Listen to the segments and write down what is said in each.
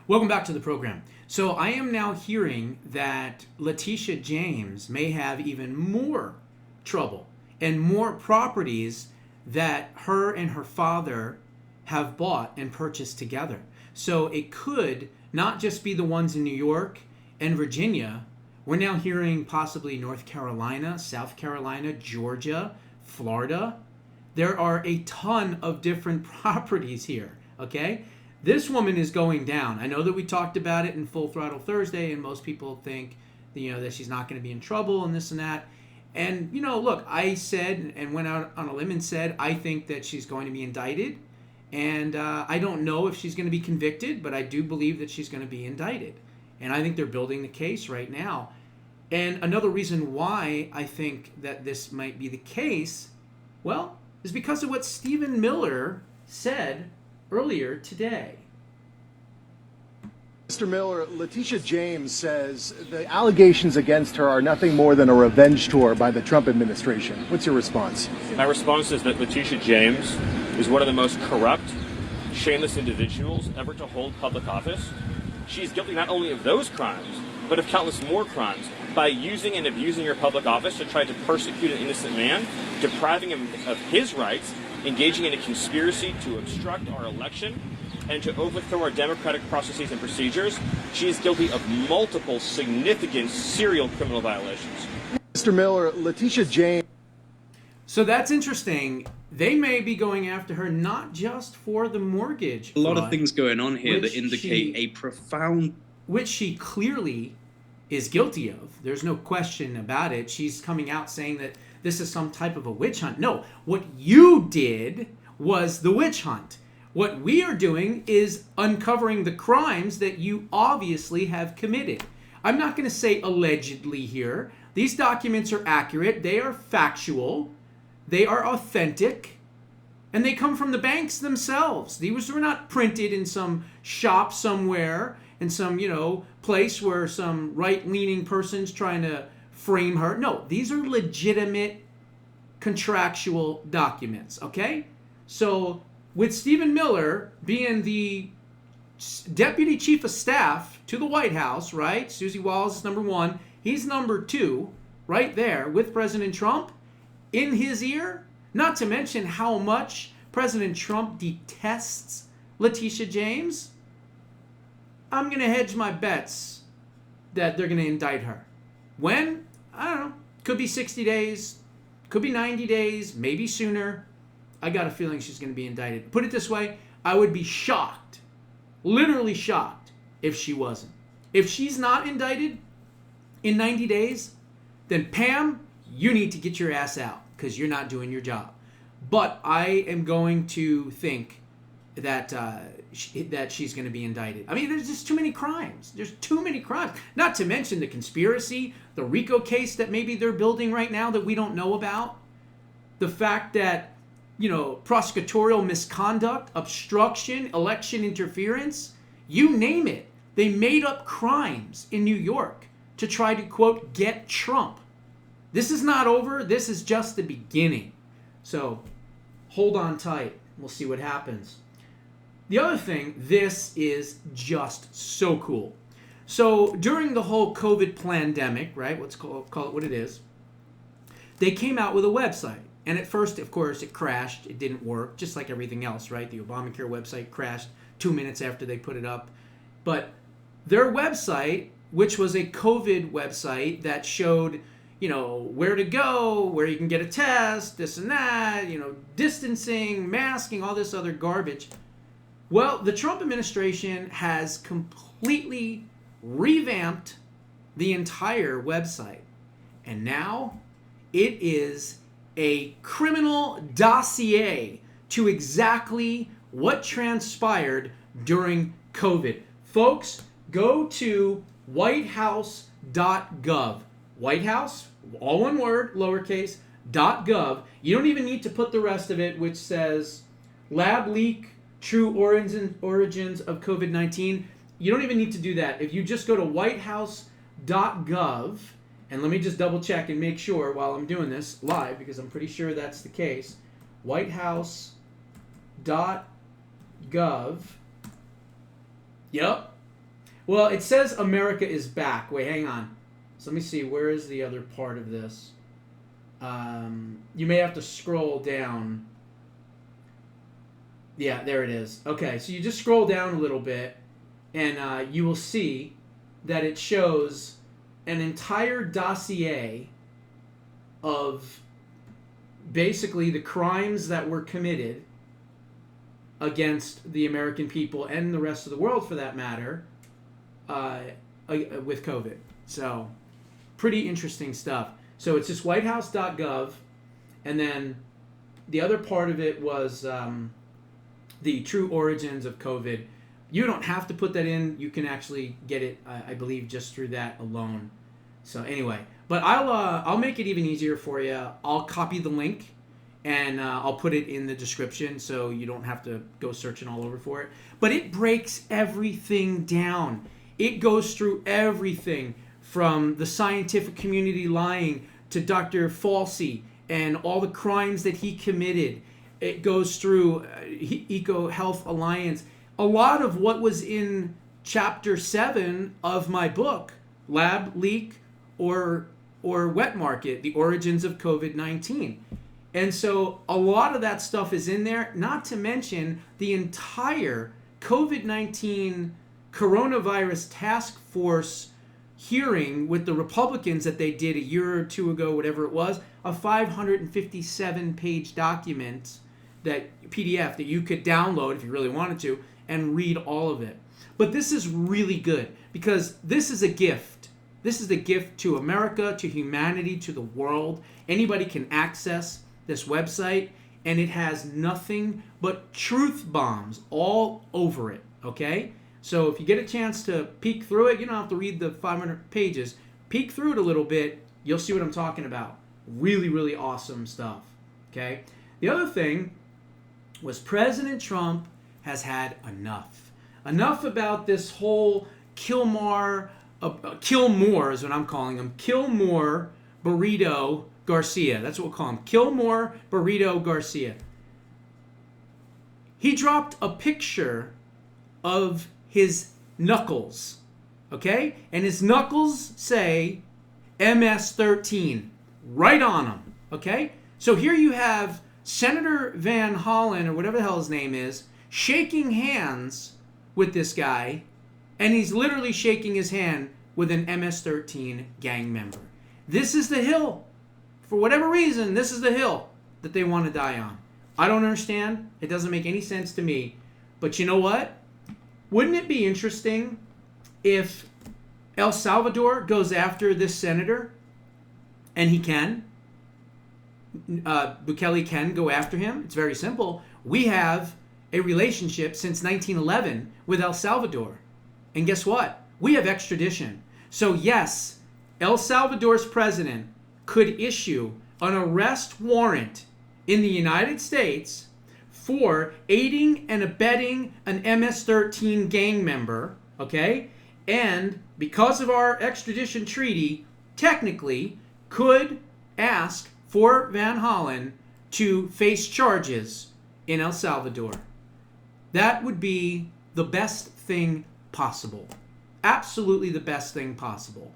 Welcome back to the program. So I am now hearing that Letitia James may have even more trouble and more properties that her and her father have bought and purchased together. So it could not just be the ones in New York and Virginia. We're now hearing possibly North Carolina, South Carolina, Georgia, Florida. There are a ton of different properties here, okay? This woman is going down. I know that we talked about it in Full Throttle Thursday, and most people think that she's not going to be in trouble and this and that. And, look, I said and went out on a limb and said I think that she's going to be indicted. And I don't know if she's going to be convicted, but I do believe that she's going to be indicted. And I think they're building the case right now. And another reason why I think that this might be the case, well, is because of what Stephen Miller said earlier today. Mr. Miller, Letitia James says the allegations against her are nothing more than a revenge tour by the Trump administration. What's your response? My response is that Letitia James is one of the most corrupt, shameless individuals ever to hold public office. She's guilty not only of those crimes, but of countless more crimes by using and abusing her public office to try to persecute an innocent man, depriving him of his rights, engaging in a conspiracy to obstruct our election, and to overthrow our democratic processes and procedures. She is guilty of multiple significant serial criminal violations. Mr. Miller, Letitia James. So that's interesting. They may be going after her not just for the mortgage A lot fraud, of things going on here that indicate a profound... Which she clearly is guilty of. There's no question about it. She's coming out saying that this is some type of a witch hunt. No, what you did was the witch hunt. What we are doing is uncovering the crimes that you obviously have committed. I'm not going to say allegedly here. These documents are accurate. They are factual. They are authentic. And they come from the banks themselves. These were not printed in some shop somewhere, in some, place where some right-leaning person's trying to frame her. No, these are legitimate contractual documents, okay? So with Stephen Miller being the deputy chief of staff to the White House, right? Susie Wallace is number one. He's number two right there with President Trump in his ear. Not to mention how much President Trump detests Letitia James. I'm going to hedge my bets that they're going to indict her. When? I don't know. Could be 60 days. Could be 90 days. Maybe sooner. I got a feeling she's going to be indicted. Put it this way, I would be shocked, literally shocked, if she wasn't. If she's not indicted in 90 days, then Pam, you need to get your ass out because you're not doing your job. But I am going to think that that she's going to be indicted. I mean, there's just too many crimes. There's too many crimes. Not to mention the conspiracy, the RICO case that maybe they're building right now that we don't know about. The fact that, prosecutorial misconduct, obstruction, election interference, you name it. They made up crimes in New York to try to, quote, get Trump. This is not over. This is just the beginning. So hold on tight. We'll see what happens. The other thing, this is just so cool. So during the whole COVID pandemic, right, let's call it what it is, they came out with a website. And at first, of course, it crashed. It didn't work, just like everything else, right? The Obamacare website crashed 2 minutes after they put it up. But their website, which was a COVID website that showed, where to go, where you can get a test, this and that, distancing, masking, all this other garbage. Well, the Trump administration has completely revamped the entire website. And now it is a criminal dossier to exactly what transpired during COVID. Folks, go to whitehouse.gov. White House, all one word, lowercase, .gov. You don't even need to put the rest of it, which says lab leak, true origins of COVID-19. You don't even need to do that. If you just go to whitehouse.gov, and let me just double check and make sure while I'm doing this live, because I'm pretty sure that's the case. Whitehouse.gov. Yep. Well, it says America is back. Wait, hang on. So let me see. Where is the other part of this? You may have to scroll down. Yeah, there it is. Okay, so you just scroll down a little bit, and you will see that it shows an entire dossier of basically the crimes that were committed against the American people and the rest of the world, for that matter, with COVID. So, pretty interesting stuff. So it's just whitehouse.gov, and then the other part of it was the true origins of COVID. You don't have to put that in. You can actually get it, I believe, just through that alone. So anyway, but I'll make it even easier for you. I'll copy the link, and I'll put it in the description so you don't have to go searching all over for it. But it breaks everything down. It goes through everything from the scientific community lying to Dr. Fauci and all the crimes that he committed. It goes through Eco Health Alliance. A lot of what was in chapter 7 of my book, Lab Leak or Wet Market, The Origins of COVID-19. And so a lot of that stuff is in there, not to mention the entire COVID-19 coronavirus task force hearing with the Republicans that they did a year or two ago, whatever it was, a 557-page document, that PDF that you could download if you really wanted to and read all of it. But this is really good because this is a gift. This is a gift to America, to humanity, to the world. Anybody can access this website, and it has nothing but truth bombs all over it, okay? So if you get a chance to peek through it, you don't have to read the 500 pages. Peek through it a little bit, you'll see what I'm talking about. Really, really awesome stuff, okay? The other thing was President Trump has had enough. Enough about this whole Kilmore is what I'm calling him. Kilmore Burrito Garcia. That's what we'll call him. Kilmore Burrito Garcia. He dropped a picture of his knuckles, okay? And his knuckles say MS-13 right on them, okay? So here you have Senator Van Hollen, or whatever the hell his name is, shaking hands with this guy, and he's literally shaking his hand with an MS-13 gang member. This is the hill. For whatever reason, this is the hill that they want to die on. I don't understand. It doesn't make any sense to me. But you know what? Wouldn't it be interesting if El Salvador goes after this senator, and he can? Bukele can go after him. It's very simple. We have a relationship since 1911 with El Salvador. And guess what? We have extradition. So yes, El Salvador's president could issue an arrest warrant in the United States for aiding and abetting an MS-13 gang member, okay? And because of our extradition treaty, technically could ask for Van Hollen to face charges in El Salvador. That would be the best thing possible. Absolutely the best thing possible.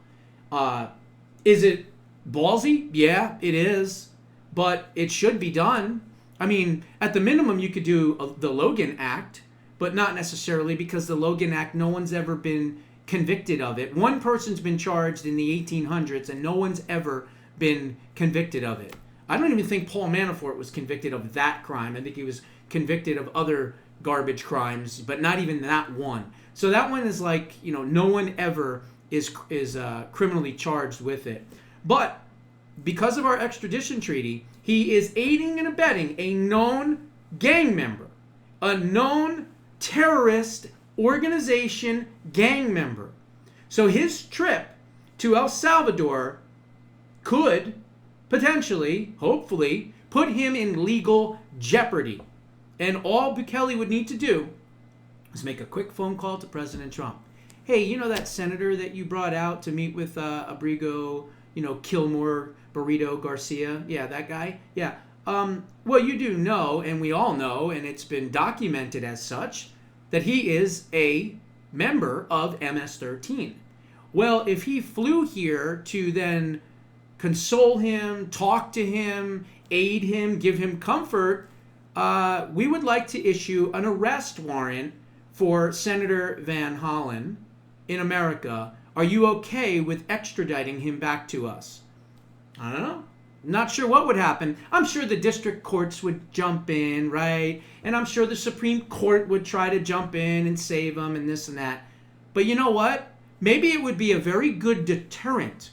Is it ballsy? Yeah, it is. But it should be done. I mean, at the minimum, you could do the Logan Act, but not necessarily, because the Logan Act, no one's ever been convicted of it. One person's been charged in the 1800s, and no one's ever been convicted of it. I don't even think Paul Manafort was convicted of that crime. I think he was convicted of other garbage crimes, but not even that one. So that one is like, you know, no one ever is criminally charged with it. But because of our extradition treaty, he is aiding and abetting a known gang member, a known terrorist organization gang member. So his trip to El Salvador could potentially, hopefully, put him in legal jeopardy. And all Bukele would need to do is make a quick phone call to President Trump. Hey, you know that senator that you brought out to meet with Abrigo, Kilmore Burrito Garcia? Yeah, that guy? Yeah. Well, you do know, and we all know, and it's been documented as such, that he is a member of MS-13. Well, if he flew here to then console him, talk to him, aid him, give him comfort, we would like to issue an arrest warrant for Senator Van Hollen in America. Are you okay with extraditing him back to us? I don't know. Not sure what would happen. I'm sure the district courts would jump in, right? And I'm sure the Supreme Court would try to jump in and save him and this and that. But you know what? Maybe it would be a very good deterrent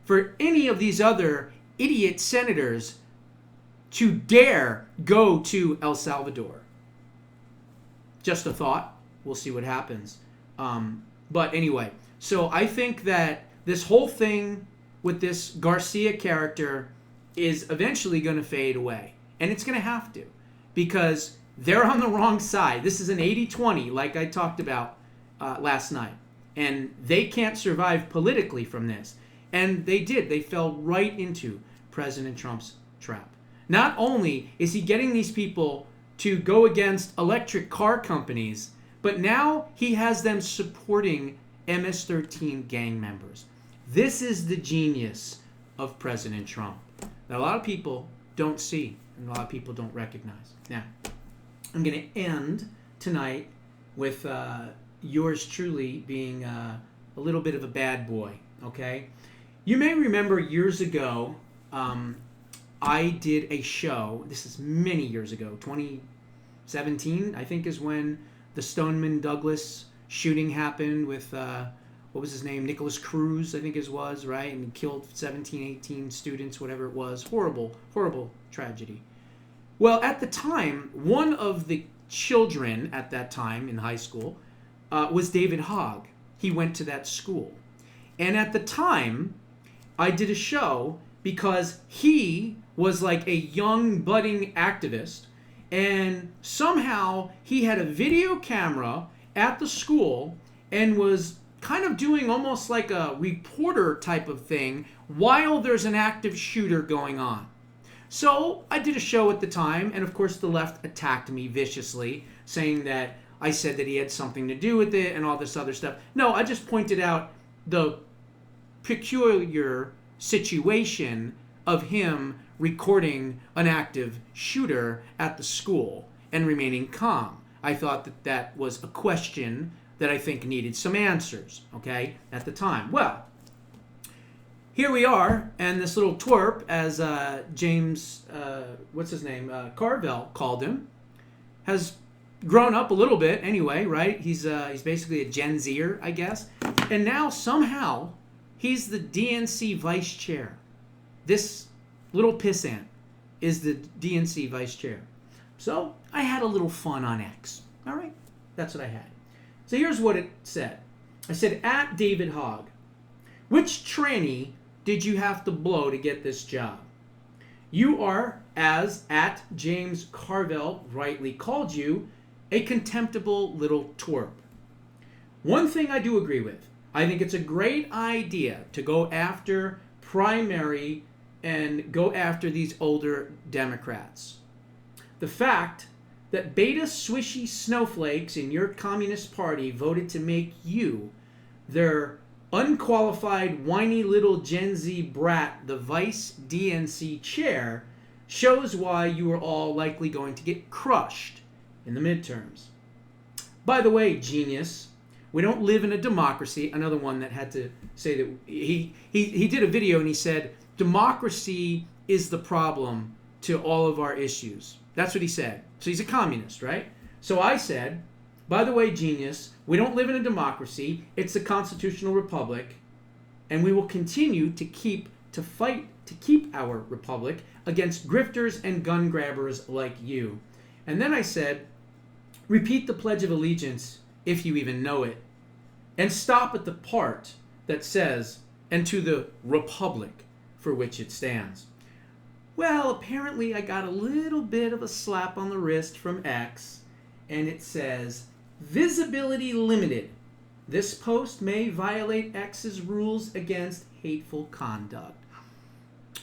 for any of these other idiot senators to dare go to El Salvador. Just a thought. We'll see what happens. But anyway, so I think that this whole thing with this Garcia character is eventually going to fade away. And it's going to have to. Because they're on the wrong side. This is an 80-20, like I talked about last night. And they can't survive politically from this. And they did. They fell right into President Trump's trap. Not only is he getting these people to go against electric car companies, but now he has them supporting MS-13 gang members. This is the genius of President Trump that a lot of people don't see and a lot of people don't recognize. Now, I'm going to end tonight with yours truly being a little bit of a bad boy, okay? You may remember years ago, I did a show, this is many years ago, 2017, I think is when the Stoneman Douglas shooting happened with, what was his name, Nicholas Cruz, I think it was, right? And killed 17, 18 students, whatever it was. Horrible, horrible tragedy. Well, at the time, one of the children at that time in high school was David Hogg. He went to that school. And at the time, I did a show because he was like a young budding activist, and somehow he had a video camera at the school and was kind of doing almost like a reporter type of thing while there's an active shooter going on. So I did a show at the time, and of course the left attacked me viciously, saying that I said that he had something to do with it and all this other stuff. No, I just pointed out the peculiar situation of him recording an active shooter at the school and remaining calm. I thought that that was a question that I think needed some answers, okay, at the time. Well, here we are, and this little twerp, as James, what's his name, Carville called him, has grown up a little bit anyway, right? He's basically a Gen Zer, I guess. And now somehow he's the DNC vice chair. This little pissant is the DNC vice chair. So I had a little fun on X. All right, that's what I had. So here's what it said. I said, at David Hogg, which tranny did you have to blow to get this job? You are, as at James Carville rightly called you, a contemptible little twerp. One thing I do agree with. I think it's a great idea to go after primary and go after these older Democrats. The fact that beta swishy snowflakes in your Communist Party voted to make you their unqualified whiny little Gen Z brat the vice DNC chair shows why you are all likely going to get crushed in the midterms. By the way, genius, we don't live in a democracy. Another one that had to say that he did a video and he said, democracy is the problem to all of our issues. That's what he said. So he's a communist, right? So I said, by the way, genius, we don't live in a democracy. It's a constitutional republic, and we will continue to fight to keep our republic against grifters and gun grabbers like you. And then I said, repeat the Pledge of Allegiance if you even know it, and stop at the part that says, and to the republic for which it stands. Well, apparently I got a little bit of a slap on the wrist from X, and it says, visibility limited. This post may violate X's rules against hateful conduct.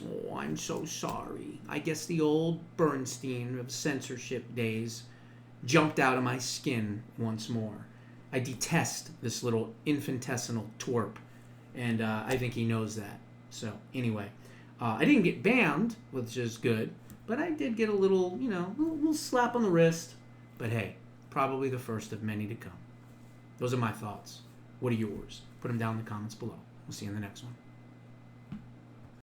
Oh, I'm so sorry. I guess the old Bernstein of censorship days jumped out of my skin once more. I detest this little infinitesimal twerp, and I think he knows that. So anyway, I didn't get banned, which is good, but I did get a little, little slap on the wrist. But hey, probably the first of many to come. Those are my thoughts. What are yours? Put them down in the comments below. We'll see you in the next one.